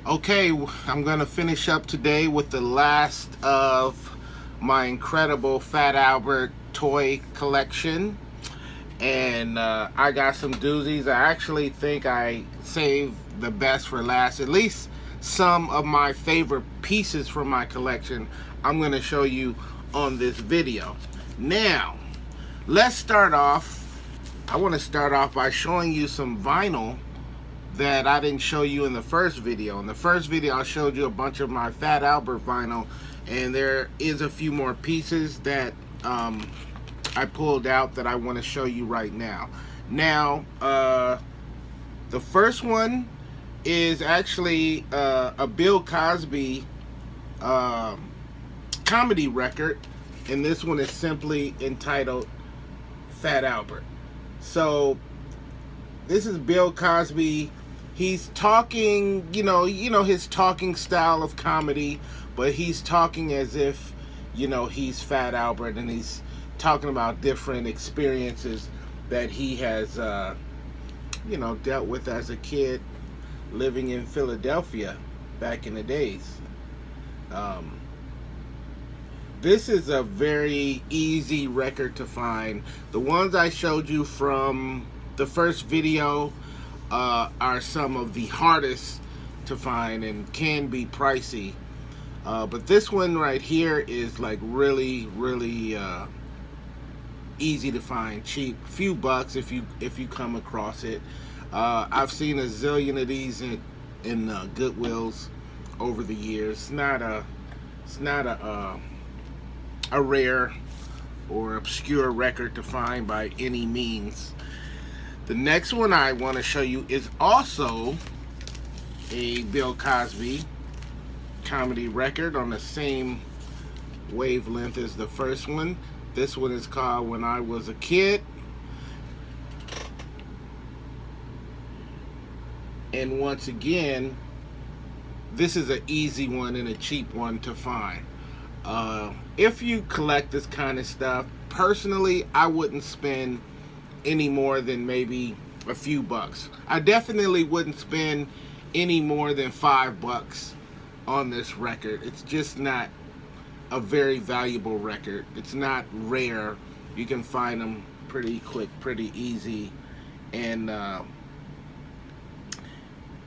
Okay, I'm going to finish up today with the last of my incredible Fat Albert toy collection. And I got some doozies. I actually think I saved the best for last. At least some of my favorite pieces from my collection I'm going to show you on this video. Now, let's start off. I want to start off by showing you some vinyl that I didn't show you in the first video. In the first video, I showed you a bunch of my Fat Albert vinyl, and there is a few more pieces that I pulled out that I want to show you right now. Now, the first one is actually a Bill Cosby comedy record, and this one is simply entitled Fat Albert. So, this is Bill Cosby. He's talking, you know his talking style of comedy, but he's talking as if, he's Fat Albert, and he's talking about different experiences that he has, dealt with as a kid living in Philadelphia back in the days. This is a very easy record to find. The ones I showed you from the first video are some of the hardest to find and can be pricey, but this one right here is like really easy to find, cheap, few bucks if you come across it. I've seen a zillion of these in Goodwills over the years. It's not a rare or obscure record to find by any means. The next one I want to show you is also a Bill Cosby comedy record on the same wavelength as the first one. This one is called When I Was a Kid. And once again, this is an easy one and a cheap one to find. If you collect this kind of stuff, personally, I wouldn't spend any more than maybe a few bucks. I definitely wouldn't spend any more than $5 on this record. It's just not a very valuable record. It's not rare. You can find them pretty quick, pretty easy, and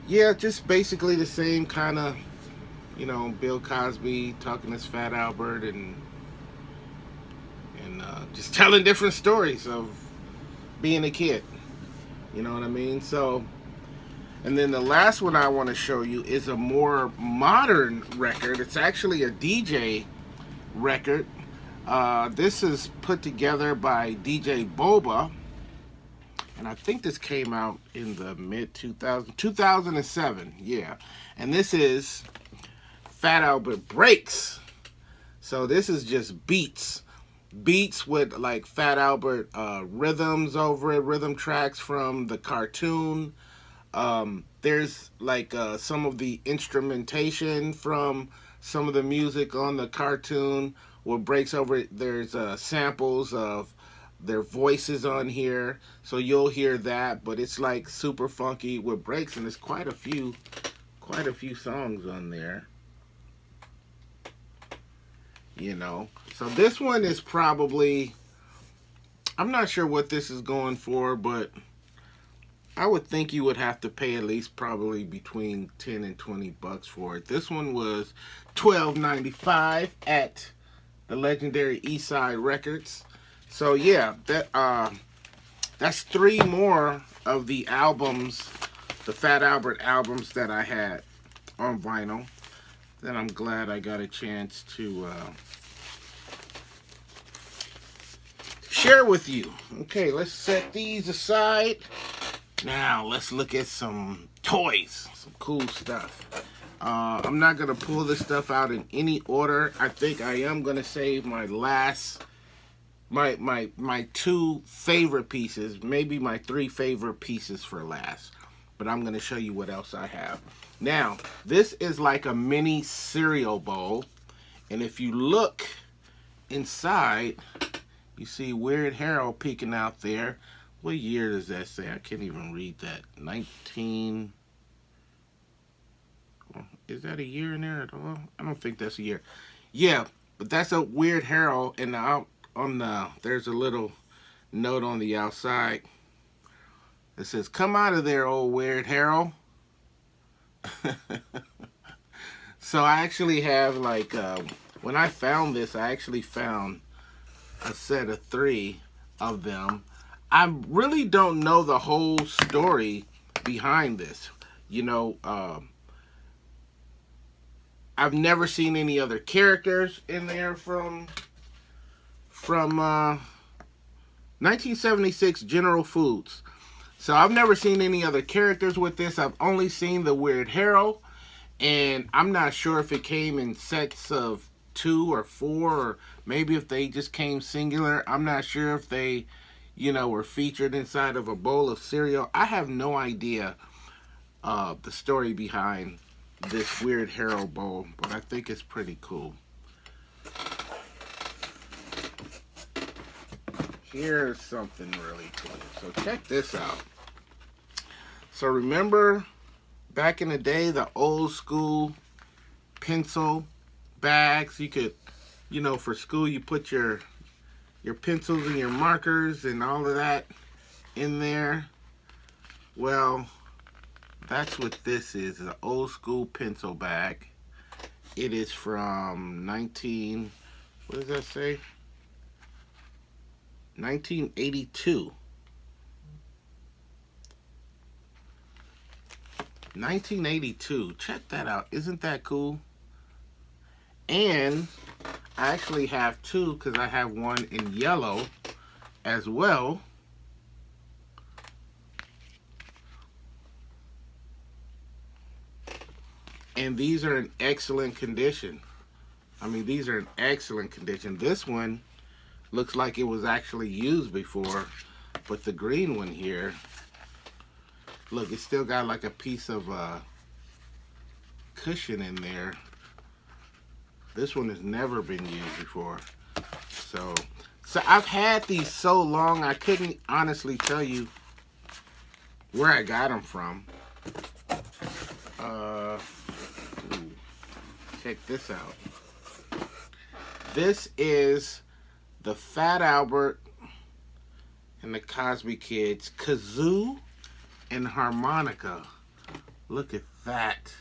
yeah, just basically the same kind of, Bill Cosby talking as Fat Albert, and just telling different stories of being a kid. You know what I mean? So, and then the last one I want to show you is a more modern record. It's actually a DJ record. This is put together by DJ Boba, and I think this came out in the mid 2007, yeah. And this is Fat Albert Breaks. So this is just beats with like Fat Albert rhythms over it, rhythm tracks from the cartoon. There's like some of the instrumentation from some of the music on the cartoon what breaks over it. There's samples of their voices on here, so you'll hear that, but it's like super funky with breaks, and there's quite a few songs on there. So this one is probably, I'm not sure what this is going for, but I would think you would have to pay at least probably between 10 and 20 bucks for it. This one was $12.95 at the legendary Eastside Records. So yeah, that's three more of the albums, the Fat Albert albums that I had on vinyl. Then I'm glad I got a chance to share with you. Okay, let's set these aside. Now let's look at some toys, some cool stuff. I'm not gonna pull this stuff out in any order. I think I am gonna save my last, my two favorite pieces, maybe my three favorite pieces for last. But I'm gonna show you what else I have. Now, this is like a mini cereal bowl, and if you look inside, you see Weird Harold peeking out there. What year does that say? I can't even read that. Is that a year in there at all? I don't think that's a year. Yeah, but that's a Weird Harold, and out on the there's a little note on the outside that says, "Come out of there, old Weird Harold." So I actually have like when I found this, I actually found a set of 3 of them. I really don't know the whole story behind this. You know, I've never seen any other characters in there from 1976 General Foods. So I've never seen any other characters with this. I've only seen the Weird Harold, and I'm not sure if it came in sets of 2 or 4, or maybe if they just came singular. I'm not sure if they, were featured inside of a bowl of cereal. I have no idea the story behind this Weird Harold bowl, but I think it's pretty cool. Here's something really cool. So check this out. So remember back in the day, the old school pencil bags? You could, for school, you put your pencils and your markers and all of that in there. Well, that's what this is, an old school pencil bag. It is from what does that say? 1982. 1982. Check that out. Isn't that cool? And I actually have 2 because I have one in yellow as well. And these are in excellent condition. I mean, these are in excellent condition. This one looks like it was actually used before, but the green one here, look, it's still got like a piece of cushion in there. This one has never been used before. So I've had these so long, I couldn't honestly tell you where I got them from. Check this out. This is the Fat Albert and the Cosby Kids kazoo and harmonica. Look at that.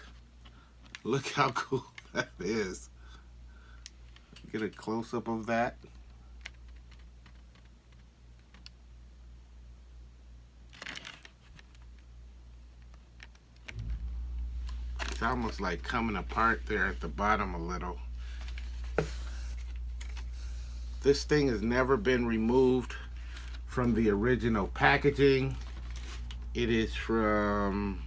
Look how cool that is. Get a close-up of that. It's almost like coming apart there at the bottom a little. This thing has never been removed from the original packaging. It is from,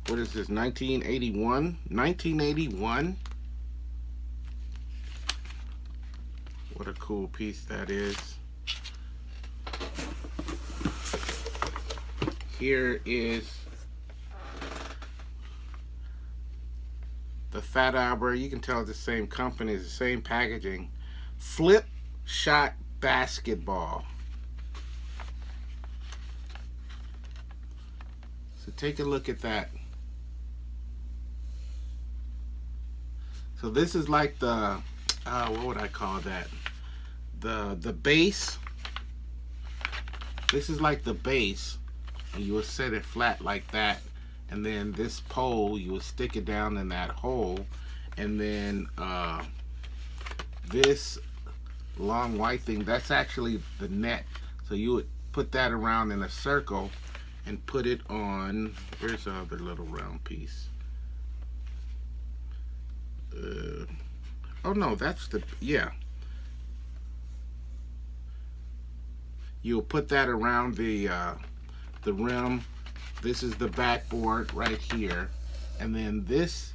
what is this, 1981? 1981. What a cool piece that is. Here is the Fat Albert. You can tell it's the same company, it's the same packaging. Flip Shot Basketball. So take a look at that. So this is like the, what would I call that? The base. This is like the base, and you would set it flat like that, and then this pole, you would stick it down in that hole, and then this long white thing, that's actually the net. So you would put that around in a circle and put it on, here's the other little round piece. Oh no, that's the, yeah. You'll put that around the rim. This is the backboard right here, and then this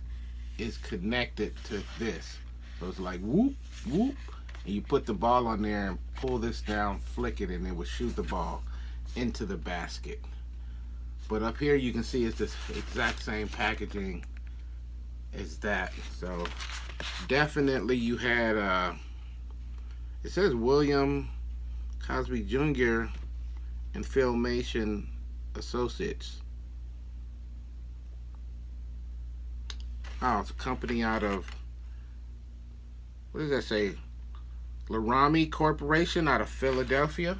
is connected to this. So it's like whoop, whoop, and you put the ball on there and pull this down, flick it, and it will shoot the ball into the basket. But up here you can see it's the exact same packaging as that. So definitely you had, it says William Cosby Jr. and Filmation Associates. Oh, it's a company out of, what does that say? Laramie Corporation out of Philadelphia.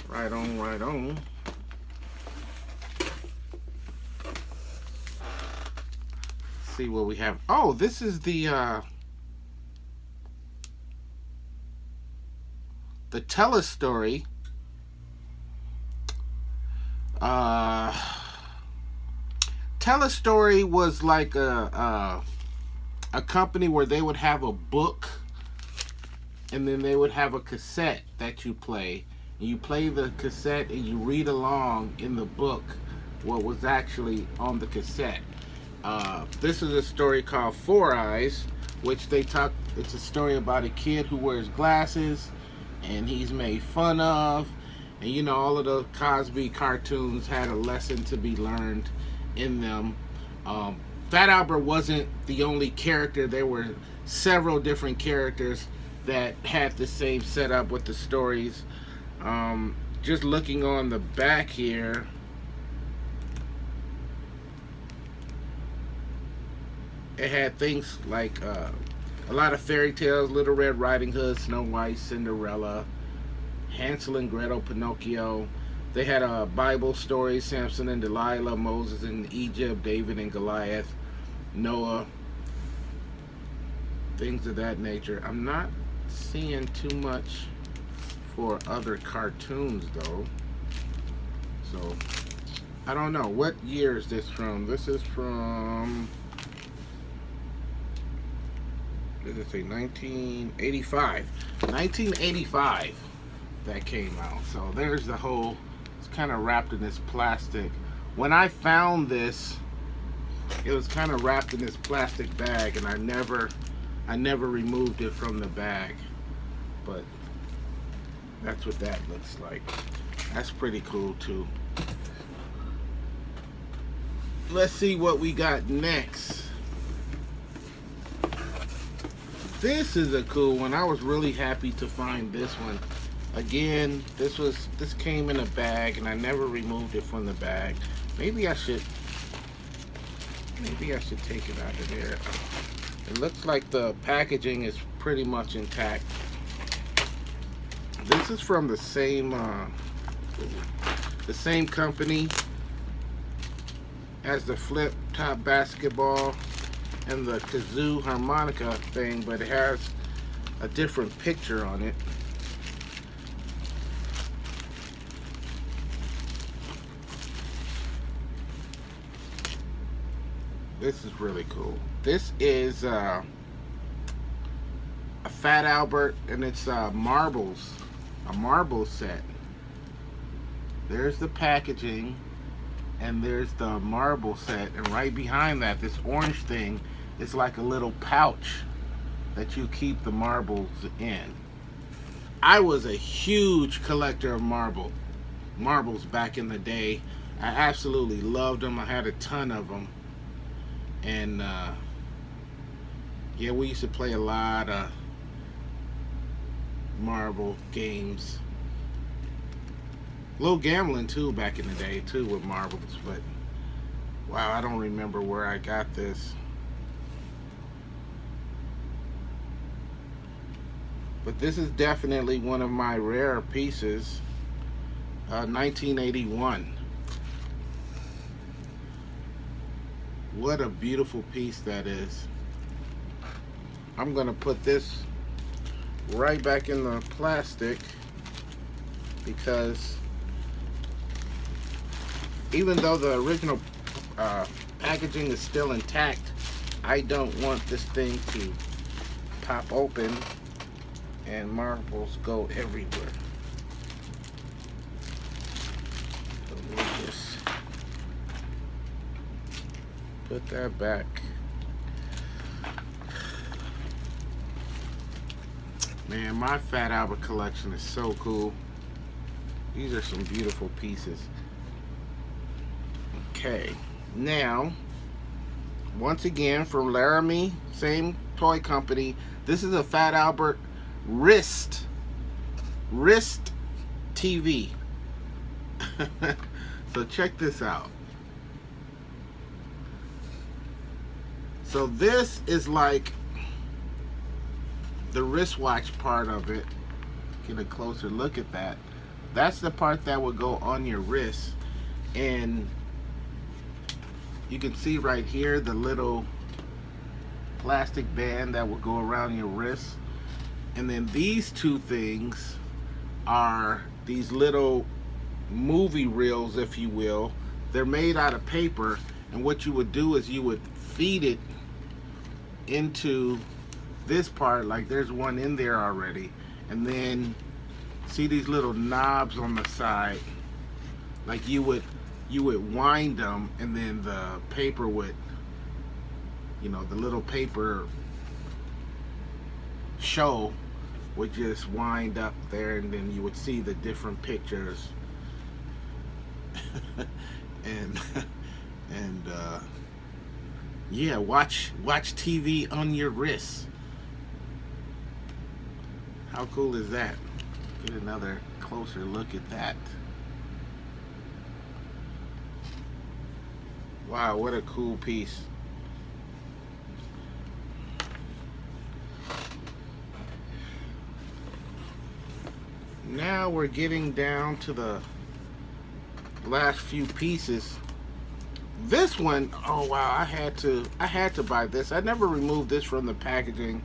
Right on, right on. Let's see what we have. Oh, this is the telestory. Uh, telestory was like a company where they would have a book, and then they would have a cassette that you play. And you play the cassette and you read along in the book what was actually on the cassette. This is a story called Four Eyes, which they talk. It's a story about a kid who wears glasses, and he's made fun of. And you know, all of the Cosby cartoons had a lesson to be learned in them. Fat Albert wasn't the only character. There were several different characters that had the same setup with the stories. Just looking on the back here, it had things like a lot of fairy tales: Little Red Riding Hood, Snow White, Cinderella, Hansel and Gretel, Pinocchio. They had a Bible story: Samson and Delilah, Moses in Egypt, David and Goliath, Noah, things of that nature. I'm not seeing too much for other cartoons though, so I don't know. What year is this from? This is from, what did it say? 1985. 1985 that came out. So there's the whole, it's kind of wrapped in this plastic. When I found this, it was kind of wrapped in this plastic bag, and I never removed it from the bag. But that's what that looks like. That's pretty cool too. Let's see what we got next. This is a cool one. I was really happy to find this one. Again, this came in a bag, and I never removed it from the bag. Maybe I should take it out of there. It looks like the packaging is pretty much intact. This is from the same company as the flip top basketball and the kazoo harmonica thing, but it has a different picture on it. This is really cool. This is a Fat Albert, and it's marbles, a marble set. There's the packaging, and there's the marble set, and right behind that, this orange thing is like a little pouch that you keep the marbles in. I was a huge collector of marbles back in the day. I absolutely loved them. I had a ton of them. And yeah, we used to play a lot of marble games. A little gambling too back in the day too with marbles, but wow, I don't remember where I got this. But this is definitely one of my rare pieces. 1981. What a beautiful piece that is. I'm gonna put this right back in the plastic, because even though the original packaging is still intact, I don't want this thing to pop open and marbles go everywhere. So we'll just put that back. Man, my Fat Albert collection is so cool. These are some beautiful pieces. Okay, now, once again, from Laramie, same toy company, this is a Fat Albert wrist TV. So check this out. So this is like the wristwatch part of it. Get a closer look at that. That's the part that would go on your wrist. And you can see right here the little plastic band that will go around your wrist. And then these two things are these little movie reels, if you will. They're made out of paper, and what you would do is you would feed it into this part, like there's one in there already, and then see these little knobs on the side, like you would wind them, and then the paper would, you know, the little paper show would just wind up there, and then you would see the different pictures. and yeah, watch TV on your wrist. How cool is that? Get another closer look at that. Wow, what a cool piece. Now we're getting down to the last few pieces. This one, oh wow, I had to buy this. I never removed this from the packaging.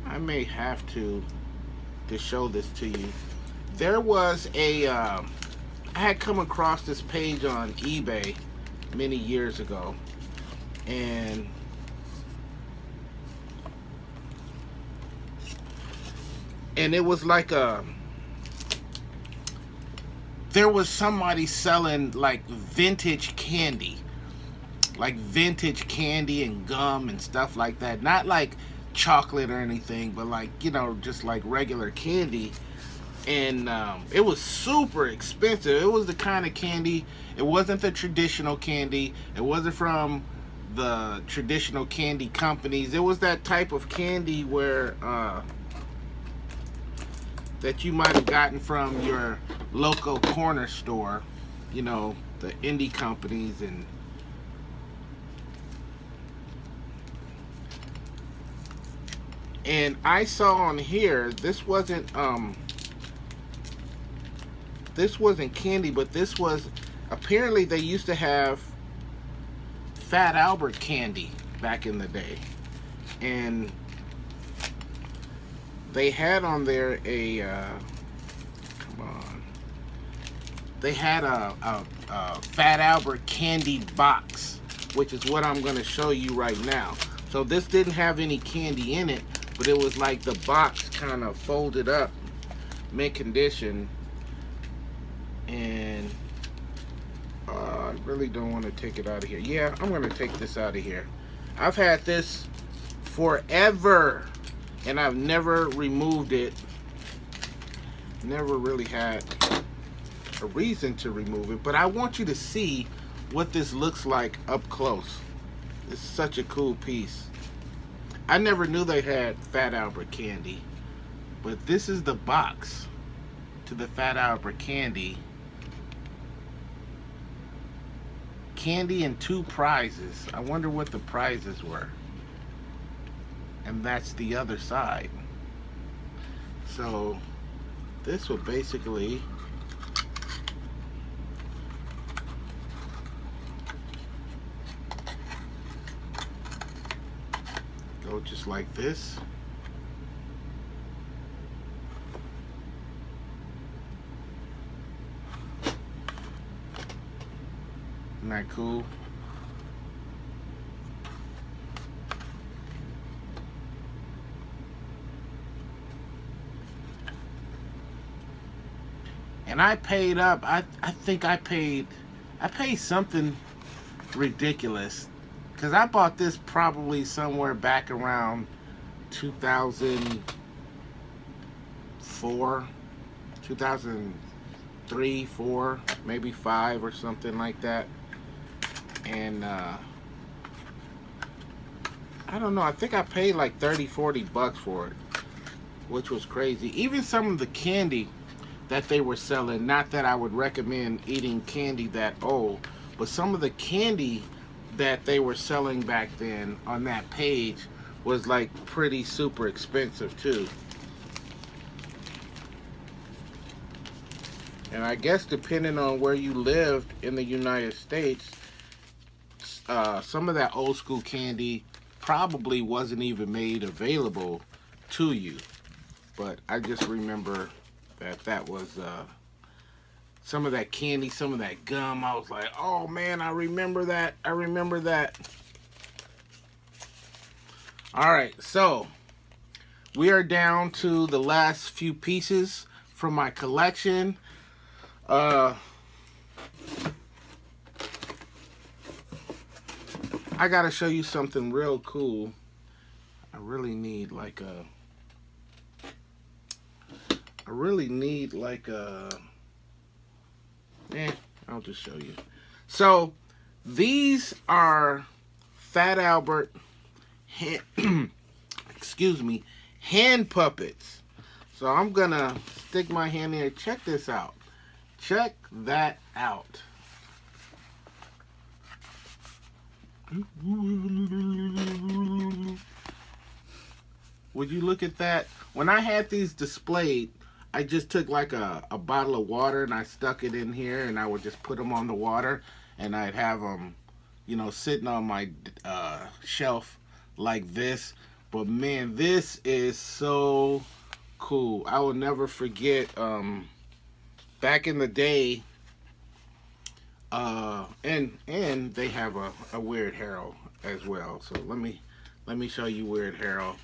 I may have to show this to you. There was a I had come across this page on eBay many years ago, and it was like there was somebody selling like vintage candy, and gum and stuff like that. Not like chocolate or anything, but like, you know, just like regular candy. And it was super expensive. It was the kind of candy, it wasn't the traditional candy. It wasn't from the traditional candy companies. It was that type of candy where that you might have gotten from your local corner store, you know, the indie companies. And I saw on here, this wasn't candy, but this was, apparently they used to have Fat Albert candy back in the day, and they had on there a they had a Fat Albert candy box, which is what I'm going to show you right now. So this didn't have any candy in it, but it was like the box kind of folded up, mint condition. And I really don't want to take it out of here. Yeah, I'm going to take this out of here. I've had this forever, and I've never removed it. Never really had a reason to remove it, but I want you to see what this looks like up close. It's such a cool piece. I never knew they had Fat Albert candy, but this is the box to the Fat Albert candy. Candy and 2 prizes. I wonder what the prizes were. And that's the other side. So this will basically go just like this. Isn't that cool? And I paid up, I think I paid something ridiculous, because I bought this probably somewhere back around 2004, 2003, 4, maybe 5 or something like that. And I don't know, I think I paid like 30-40 bucks for it, which was crazy. Even some of the candy that they were selling, not that I would recommend eating candy that old, but some of the candy that they were selling back then on that page was like pretty super expensive too. And I guess depending on where you lived in the United States, some of that old school candy probably wasn't even made available to you. But I just remember that was some of that candy, some of that gum. I was like, oh man, I remember that. I remember that. All right, so we are down to the last few pieces from my collection. I gotta show you something real cool. I really need like a. I'll just show you. So these are Fat Albert excuse me, hand puppets. So I'm gonna stick my hand here. Check this out. Check that out. Would you look at that? When I had these displayed, I just took like a bottle of water and I stuck it in here, and I would just put them on the water, and I'd have them, you know, sitting on my shelf like this. But man, this is so cool. I will never forget back in the day, and they have a Weird Harold as well. So let me show you Weird Harold.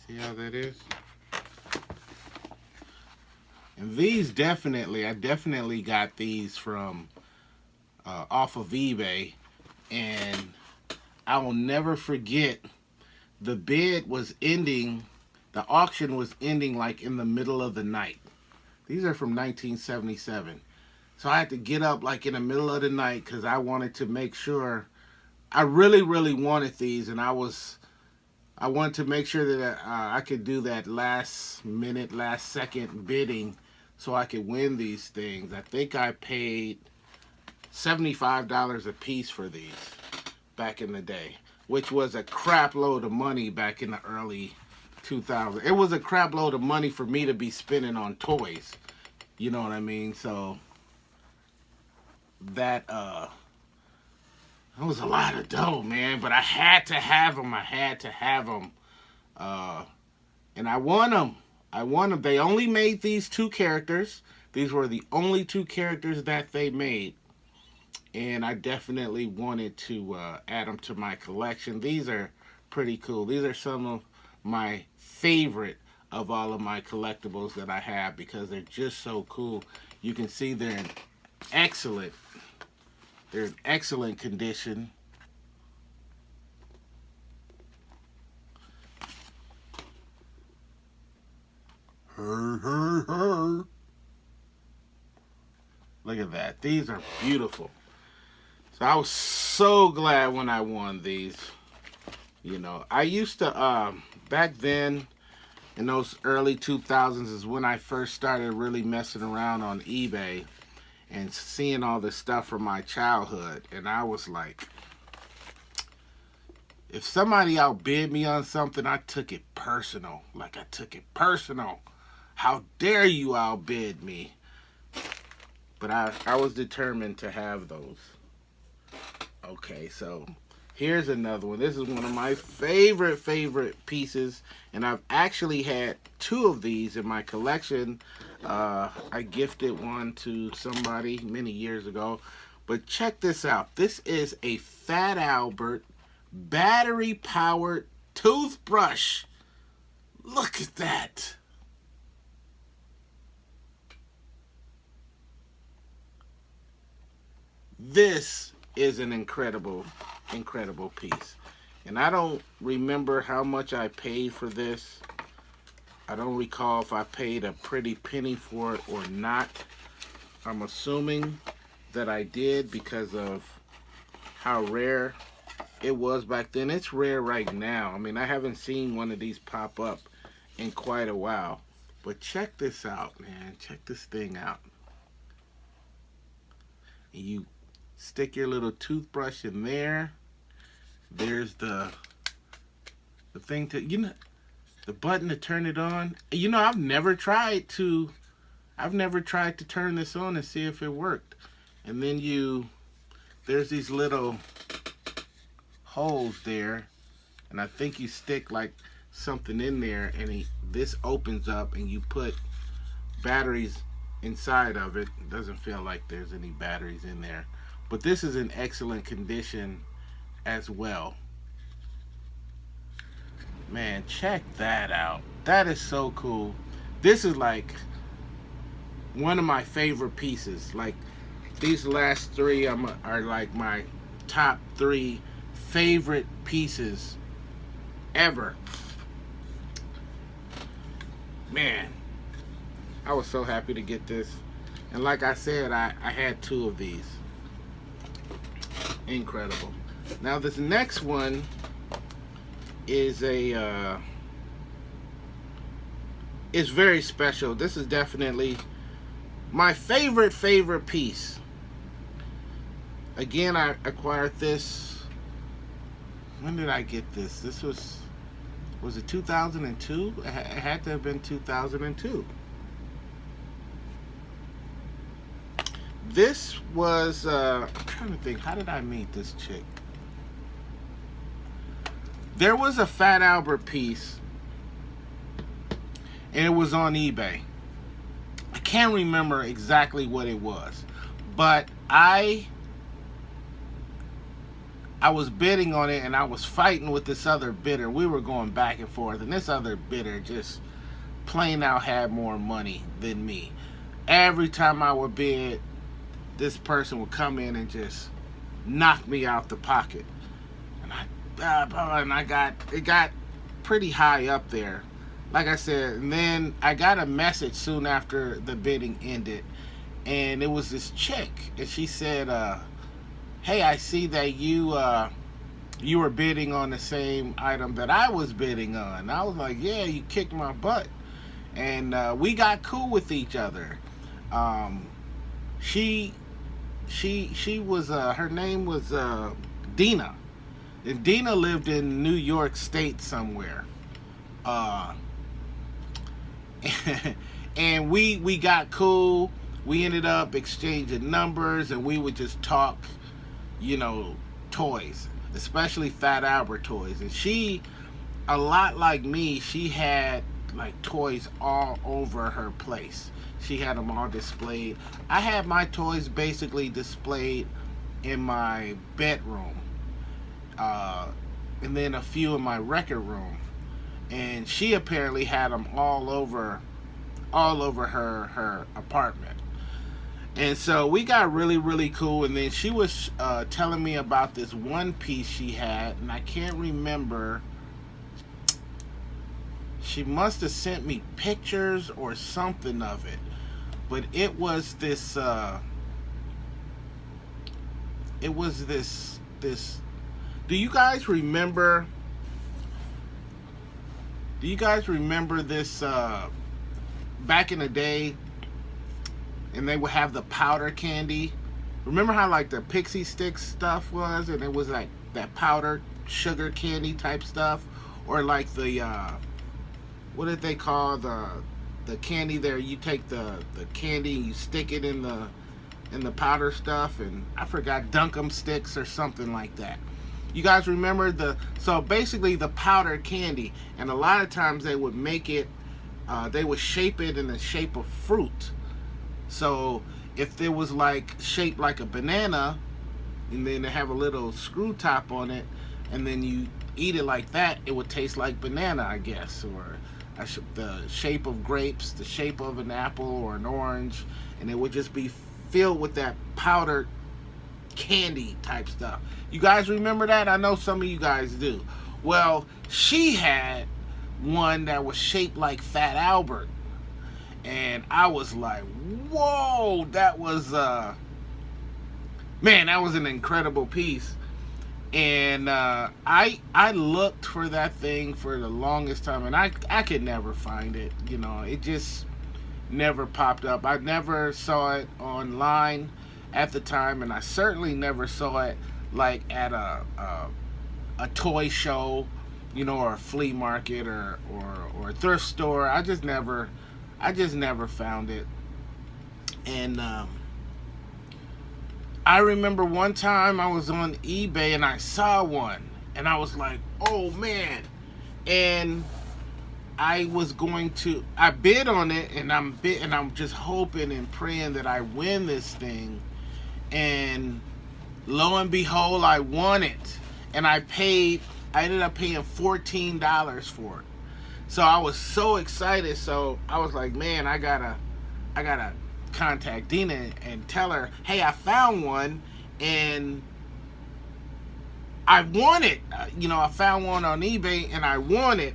See how that is? And these I definitely got these from off of eBay, and I will never forget the bid was ending, the auction was ending like in the middle of the night. These are from 1977. So I had to get up like in the middle of the night because I wanted to make sure, I really, really wanted these, and I wanted to make sure that I could do that last minute, last second bidding so I could win these things. I think I paid $75 a piece for these back in the day, which was a crap load of money back in the early 2000s. It was a crap load of money for me to be spending on toys. You know what I mean? So that was a lot of dough, man. But I had to have them. I had to have them. And I won them. I won them. They only made these two characters. These were the only two characters that they made. And I definitely wanted to add them to my collection. These are pretty cool. These are some of my favorite of all of my collectibles that I have because they're just so cool. You can see they're in excellent condition. Look at that. These are beautiful. So I was so glad when I won these. You know, I used to, back then, in those early 2000s is when I first started really messing around on eBay and seeing all this stuff from my childhood. And I was like, if somebody outbid me on something, I took it personal. Like, I took it personal. How dare you outbid me? But I was determined to have those. Okay, so here's another one. This is one of my favorite pieces, and I've actually had two of these in my collection. I gifted one to somebody many years ago. But check this out. This is a Fat Albert battery-powered toothbrush. Look at that. This is an incredible piece. And I don't remember how much I paid for this. I don't recall if I paid a pretty penny for it or not. I'm assuming that I did because of how rare it was back then. It's rare right now. I mean, I haven't seen one of these pop up in quite a while. But check this out, man. Check this thing out. And you stick your little toothbrush in there. There's the thing to, the button to turn it on. I've never tried to turn this on and see if it worked. And then there's these little holes there, and I think you stick like something in there, and this opens up, and you put batteries inside of it. It doesn't feel like there's any batteries in there, but this is in excellent condition as well. Man, check that out. That is so cool. This is like one of my favorite pieces. Like, these last three are like my top 3 favorite pieces ever. Man, I was so happy to get this. And like I said, I had 2 of these. Incredible. Now this next one is is very special. This is definitely my favorite piece. Again, I acquired this. When did I get this? This was it 2002? It had to have been 2002. This was, I'm trying to think, how did I meet this chick? There was a Fat Albert piece, and it was on eBay. I can't remember exactly what it was, but I was bidding on it, and I was fighting with this other bidder. We were going back and forth, and this other bidder just plain out had more money than me. Every time I would bid, this person would come in and just knock me out the pocket. And it got pretty high up there, like I said. And then I got a message soon after the bidding ended, and it was this chick, and she said, hey, I see that you were bidding on the same item that I was bidding on. And I was like, yeah, you kicked my butt. And we got cool with each other. She was, her name was Dina. And Dina lived in New York State somewhere. And we got cool. We ended up exchanging numbers, and we would just talk, toys, especially Fat Albert toys. And she, a lot like me, she had like toys all over her place. She had them all displayed. I had my toys basically displayed in my bedroom, and then a few in my record room. And she apparently had them all over her apartment. And so we got really cool. And then she was telling me about this one piece she had, and I can't remember. She must have sent me pictures or something of it, but it was this do you guys remember this back in the day? And they would have the powder candy. Remember how like the Pixie Sticks stuff was, and it was like that powdered sugar candy type stuff, or like the what did they call the candy there? You take the candy and you stick it in the powder stuff, and I forgot, Dunkum Sticks or something like that. You guys remember so basically the powdered candy, and a lot of times they would make it, they would shape it in the shape of fruit. So if there was like shaped like a banana, and then they have a little screw top on it, and then you eat it like that, it would taste like banana, I guess, or the shape of grapes, the shape of an apple or an orange, and it would just be filled with that powdered candy type stuff. You guys remember that? I know some of you guys do. Well, she had one that was shaped like Fat Albert, and I was like, whoa, that was man, that was an incredible piece. And I looked for that thing for the longest time, and I could never find it. You know, it just never popped up. I never saw it online at the time, and I certainly never saw it like at a toy show, you know, or a flea market or a thrift store. I just never found it. And I remember one time I was on eBay and I saw one, and I was like, oh man. And I bid on it, and I'm just hoping and praying that I win this thing. And lo and behold, I won it. And I ended up paying $14 for it. So I was so excited. So I was like, man, I gotta contact Dina and tell her, hey, I found one and I won it. You know, I found one on eBay and I won it.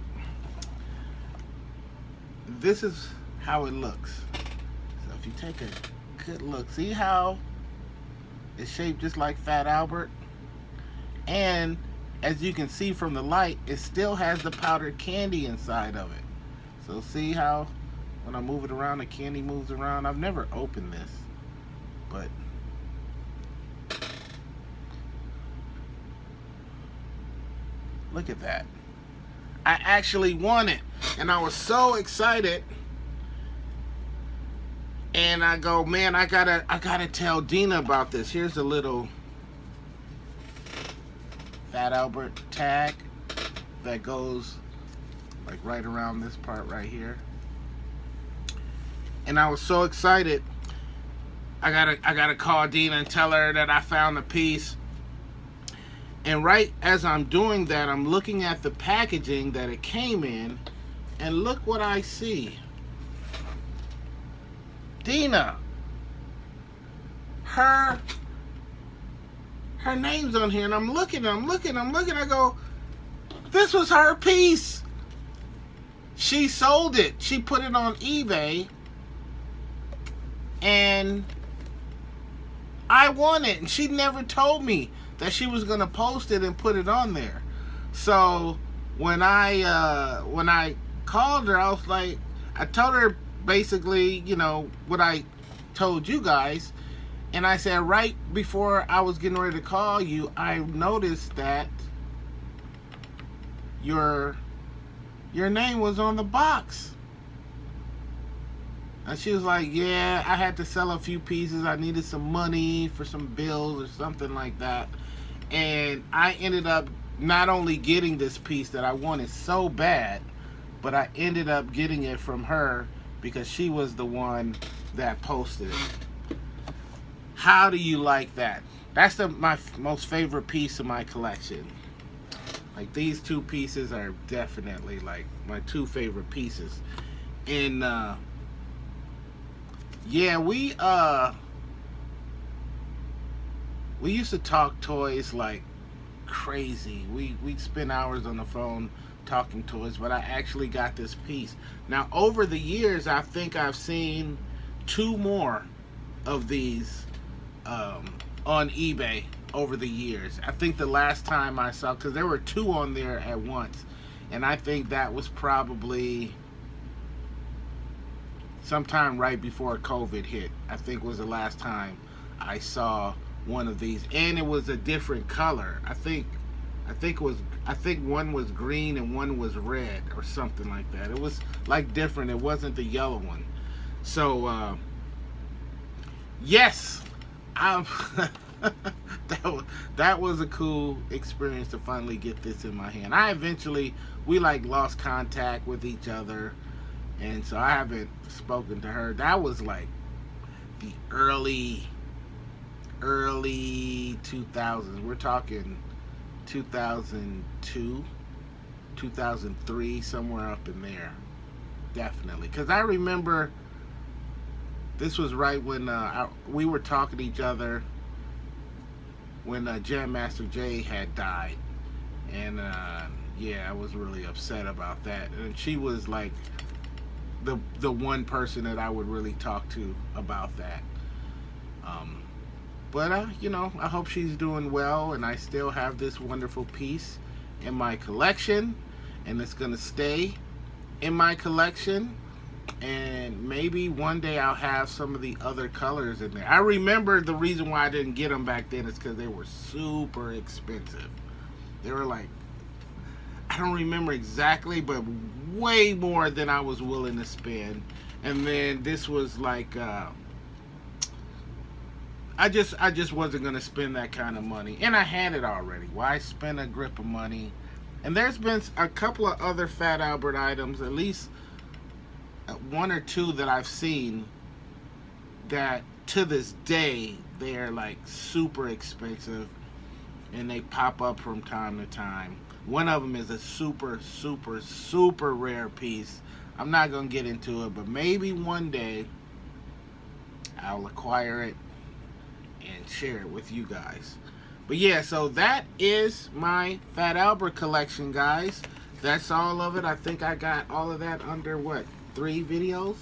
This is how it looks. So if you take a good look, see how it's shaped just like Fat Albert? And as you can see from the light, it still has the powdered candy inside of it. So see how when I move it around, the candy moves around. I've never opened this, but look at that. I actually won it, and I was so excited. And I go, man, I gotta tell Dina about this. Here's a little Fat Albert tag that goes like right around this part right here. And I was so excited. I gotta call Dina and tell her that I found a piece. And right as I'm doing that, I'm looking at the packaging that it came in, and look what I see. Dina, her name's on here, and I'm looking. I go, this was her piece. She sold it. She put it on eBay, and I won it. And she never told me that she was gonna post it and put it on there. So when I called her, I was like, I told her basically, you know, what I told you guys. And I said, right before I was getting ready to call you, I noticed that your name was on the box. And she was like, yeah, I had to sell a few pieces. I needed some money for some bills or something like that. And I ended up not only getting this piece that I wanted so bad, but I ended up getting it from her because she was the one that posted it. How do you like that? That's my most favorite piece of my collection. Like, these two pieces are definitely like my two favorite pieces. And yeah, we used to talk toys like crazy. We'd spend hours on the phone talking toys, but I actually got this piece. Now, over the years, I think I've seen 2 more of these on eBay over the years. I think the last time I saw, because there were 2 on there at once, and I think that was probably sometime right before COVID hit. I think was the last time I saw one of these, and it was a different color. I think one was green and one was red or something like that. It was like different. It wasn't the yellow one. So yes, that was a cool experience to finally get this in my hand. We like lost contact with each other, and so I haven't spoken to her. That was like the early 2000s. We're talking 2002, 2003, somewhere up in there. Definitely. Because I remember this was right when we were talking to each other when Jam Master Jay had died. And yeah, I was really upset about that. And she was like the one person that I would really talk to about that. But you know, I hope she's doing well, and I still have this wonderful piece in my collection, and it's gonna stay in my collection. And maybe one day I'll have some of the other colors in there. I remember the reason why I didn't get them back then is because they were super expensive. They were like, I don't remember exactly, but way more than I was willing to spend. And then this was like, I just wasn't gonna spend that kind of money, and I had it already. Why spend a grip of money? And there's been a couple of other Fat Albert items, at least one or two that I've seen that to this day they're like super expensive, and they pop up from time to time. One of them is a super, super, super rare piece. I'm not gonna get into it, but maybe one day I'll acquire it and share it with you guys. But yeah, so that is my Fat Albert collection, guys. That's all of it. I think I got all of that under what, 3 videos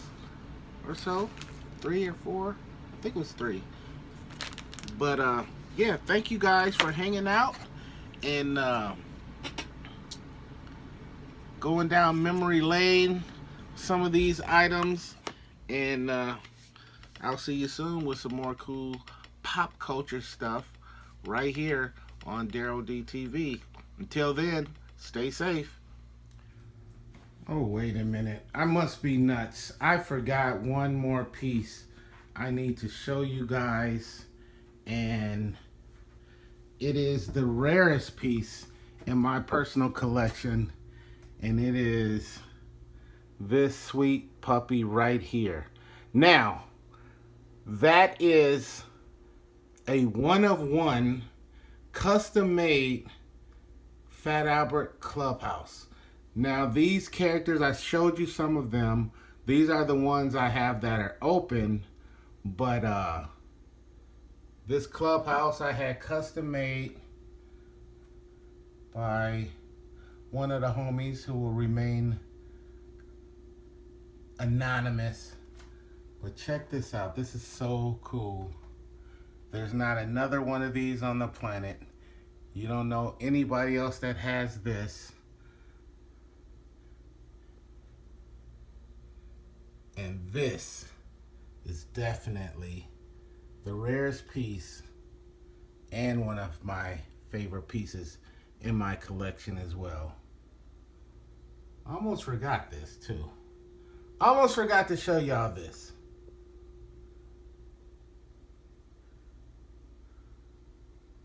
or so? 3 or 4? I think it was 3. But yeah, thank you guys for hanging out and going down memory lane some of these items. And I'll see you soon with some more cool pop culture stuff right here on Daryl D TV. Until then, stay safe. Oh, wait a minute. I must be nuts. I forgot one more piece I need to show you guys. And it is the rarest piece in my personal collection. And it is this sweet puppy right here. Now, that is a one-of-one custom-made Fat Albert Clubhouse. Now, these characters, I showed you some of them. These are the ones I have that are open. But this Clubhouse I had custom-made by one of the homies who will remain anonymous. But check this out. This is so cool. There's not another one of these on the planet. You don't know anybody else that has this. And this is definitely the rarest piece and one of my favorite pieces in my collection as well. I almost forgot this too. Almost forgot to show y'all this.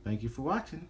Thank you for watching.